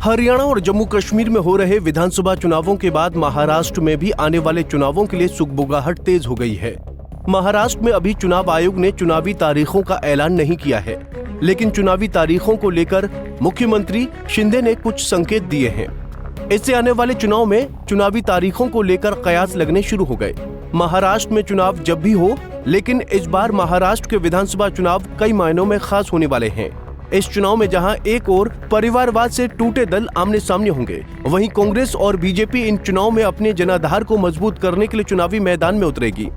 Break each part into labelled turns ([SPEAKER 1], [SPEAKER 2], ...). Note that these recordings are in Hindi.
[SPEAKER 1] हरियाणा और जम्मू कश्मीर में हो रहे विधानसभा चुनावों के बाद महाराष्ट्र में भी आने वाले चुनावों के लिए सुगबुगाहट तेज हो गई है। महाराष्ट्र में अभी चुनाव आयोग ने चुनावी तारीखों का ऐलान नहीं किया है, लेकिन चुनावी तारीखों को लेकर मुख्यमंत्री शिंदे ने कुछ संकेत दिए हैं। इससे आने वाले चुनाव में चुनावी तारीखों को लेकर कयास लगने शुरू हो गए। महाराष्ट्र में चुनाव जब भी हो, लेकिन इस बार महाराष्ट्र के विधानसभा चुनाव कई मायनों में खास होने वाले हैं। इस चुनाव में जहां एक ओर परिवारवाद से टूटे दल आमने सामने होंगे, वहीं कांग्रेस और बीजेपी इन चुनाव में अपने जनाधार को मजबूत करने के लिए चुनावी मैदान में उतरेगी।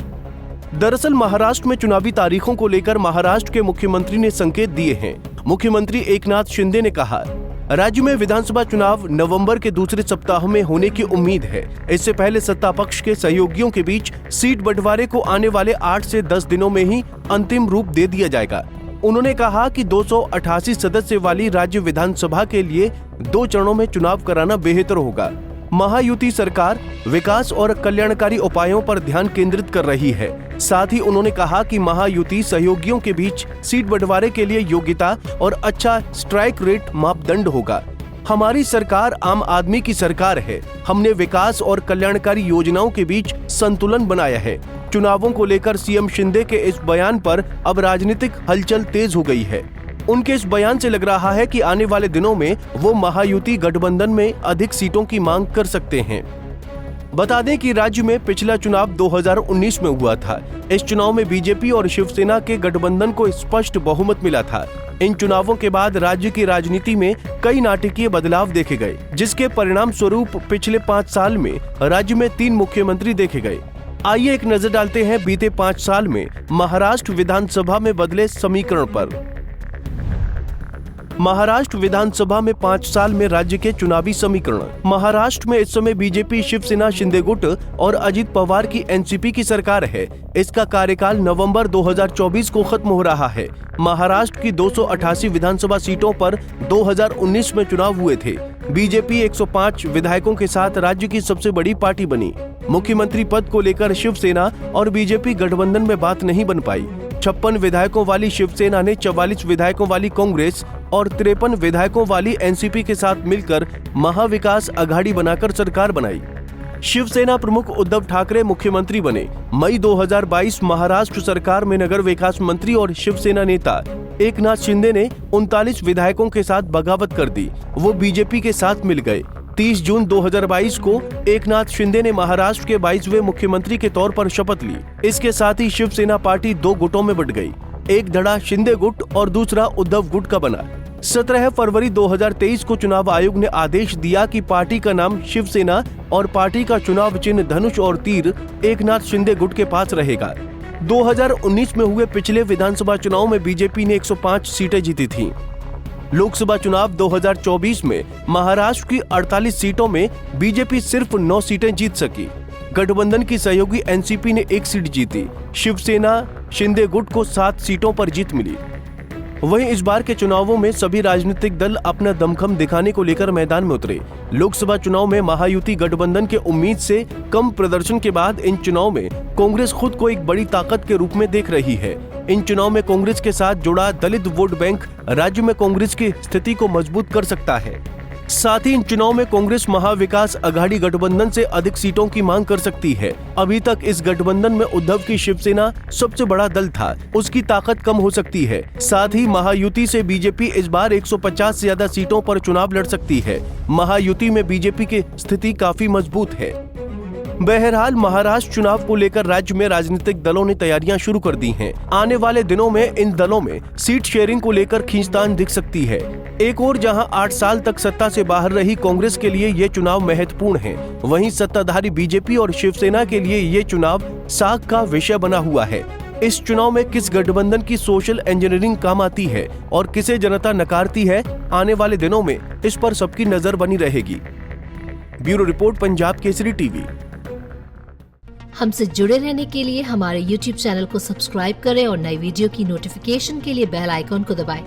[SPEAKER 1] दरअसल महाराष्ट्र में चुनावी तारीखों को लेकर महाराष्ट्र के मुख्यमंत्री ने संकेत दिए हैं। मुख्यमंत्री एकनाथ शिंदे ने कहा, राज्य में विधानसभा चुनाव नवंबर के दूसरे सप्ताह में होने की उम्मीद है। इससे पहले सत्ता पक्ष के सहयोगियों के बीच सीट बंटवारे को आने वाले 8 से 10 दिनों में ही अंतिम रूप दे दिया जाएगा। उन्होंने कहा कि 288 सदस्य वाली राज्य विधानसभा के लिए 2 चरणों में चुनाव कराना बेहतर होगा। महायुति सरकार विकास और कल्याणकारी उपायों पर ध्यान केंद्रित कर रही है। साथ ही उन्होंने कहा कि महायुति सहयोगियों के बीच सीट बंटवारे के लिए योग्यता और अच्छा स्ट्राइक रेट मापदंड होगा। हमारी सरकार आम आदमी की सरकार है। हमने विकास और कल्याणकारी योजनाओं के बीच संतुलन बनाया है। चुनावों को लेकर सीएम शिंदे के इस बयान पर अब राजनीतिक हलचल तेज हो गई है। उनके इस बयान से लग रहा है कि आने वाले दिनों में वो महायुति गठबंधन में अधिक सीटों की मांग कर सकते हैं। बता दें कि राज्य में पिछला चुनाव 2019 में हुआ था। इस चुनाव में बीजेपी और शिवसेना के गठबंधन को स्पष्ट बहुमत मिला था। इन चुनावों के बाद राज्य की राजनीति में कई नाटकीय बदलाव देखे गए, जिसके परिणाम स्वरूप पिछले 5 साल में राज्य में 3 मुख्यमंत्री देखे गए। आइए एक नजर डालते हैं बीते 5 साल में महाराष्ट्र विधानसभा में बदले समीकरण पर। महाराष्ट्र विधानसभा में 5 साल में राज्य के चुनावी समीकरण। महाराष्ट्र में इस समय बीजेपी, शिवसेना, शिंदे गुट और अजित पवार की एनसीपी की सरकार है। इसका कार्यकाल नवंबर 2024 को खत्म हो रहा है। महाराष्ट्र की 288 विधानसभा सीटों पर 2019 में चुनाव हुए थे। बीजेपी 105 विधायकों के साथ राज्य की सबसे बड़ी पार्टी बनी। मुख्यमंत्री पद को लेकर शिवसेना और बीजेपी गठबंधन में बात नहीं बन पाई। 56 विधायकों वाली शिवसेना ने 44 विधायकों वाली कांग्रेस और 53 विधायकों वाली एनसीपी के साथ मिलकर महाविकास अघाड़ी बनाकर सरकार बनाई। शिवसेना प्रमुख उद्धव ठाकरे मुख्यमंत्री बने। मई 2022 महाराष्ट्र सरकार में नगर विकास मंत्री और शिवसेना नेता एकनाथ शिंदे ने 39 विधायकों के साथ बगावत कर दी। वो बीजेपी के साथ मिल गए। 30 जून 2022 को एकनाथ शिंदे ने महाराष्ट्र के 22वें मुख्यमंत्री के तौर पर शपथ ली। इसके साथ ही शिवसेना पार्टी 2 गुटों में बंट गई। एक धड़ा शिंदे गुट और दूसरा उद्धव गुट का बना। 17 फरवरी 2023 को चुनाव आयोग ने आदेश दिया कि पार्टी का नाम शिवसेना और पार्टी का चुनाव चिन्ह धनुष और तीर एकनाथ शिंदे गुट के पास रहेगा। 2019 में हुए पिछले विधानसभा चुनाव में बीजेपी ने 105 सीटें जीती थीं। लोकसभा चुनाव 2024 में महाराष्ट्र की 48 सीटों में बीजेपी सिर्फ 9 सीटें जीत सकी। गठबंधन की सहयोगी एनसीपी ने 1 सीट जीती। शिवसेना शिंदे गुट को 7 सीटों पर जीत मिली। वहीं इस बार के चुनावों में सभी राजनीतिक दल अपना दमखम दिखाने को लेकर मैदान में उतरे। लोकसभा चुनाव में महायुति गठबंधन के उम्मीद से कम प्रदर्शन के बाद इन चुनाव में कांग्रेस खुद को एक बड़ी ताकत के रूप में देख रही है। इन चुनाव में कांग्रेस के साथ जुड़ा दलित वोट बैंक राज्य में कांग्रेस की स्थिति को मजबूत कर सकता है। साथ ही इन चुनाव में कांग्रेस महाविकास अघाड़ी गठबंधन से अधिक सीटों की मांग कर सकती है। अभी तक इस गठबंधन में उद्धव की शिवसेना सबसे बड़ा दल था, उसकी ताकत कम हो सकती है। साथ ही महायुति से बीजेपी इस बार 150 से ज्यादा सीटों पर चुनाव लड़ सकती है। महायुति में बीजेपी की स्थिति काफी मजबूत है। बहरहाल महाराष्ट्र चुनाव को लेकर राज्य में राजनीतिक दलों ने तैयारियां शुरू कर दी हैं। आने वाले दिनों में इन दलों में सीट शेयरिंग को लेकर खींचतान दिख सकती है। एक और जहां 8 साल तक सत्ता से बाहर रही कांग्रेस के लिए ये चुनाव महत्वपूर्ण है, वहीं सत्ताधारी बीजेपी और शिवसेना के लिए ये चुनाव साख का विषय बना हुआ है। इस चुनाव में किस गठबंधन की सोशल इंजीनियरिंग काम आती है और किसे जनता नकारती है, आने वाले दिनों में इस पर सबकी नजर बनी रहेगी। Bureau report, Punjab Kesari TV.
[SPEAKER 2] हमसे जुड़े रहने के लिए हमारे YouTube चैनल को सब्सक्राइब करें और नई वीडियो की नोटिफिकेशन के लिए बेल आइकॉन को दबाएं।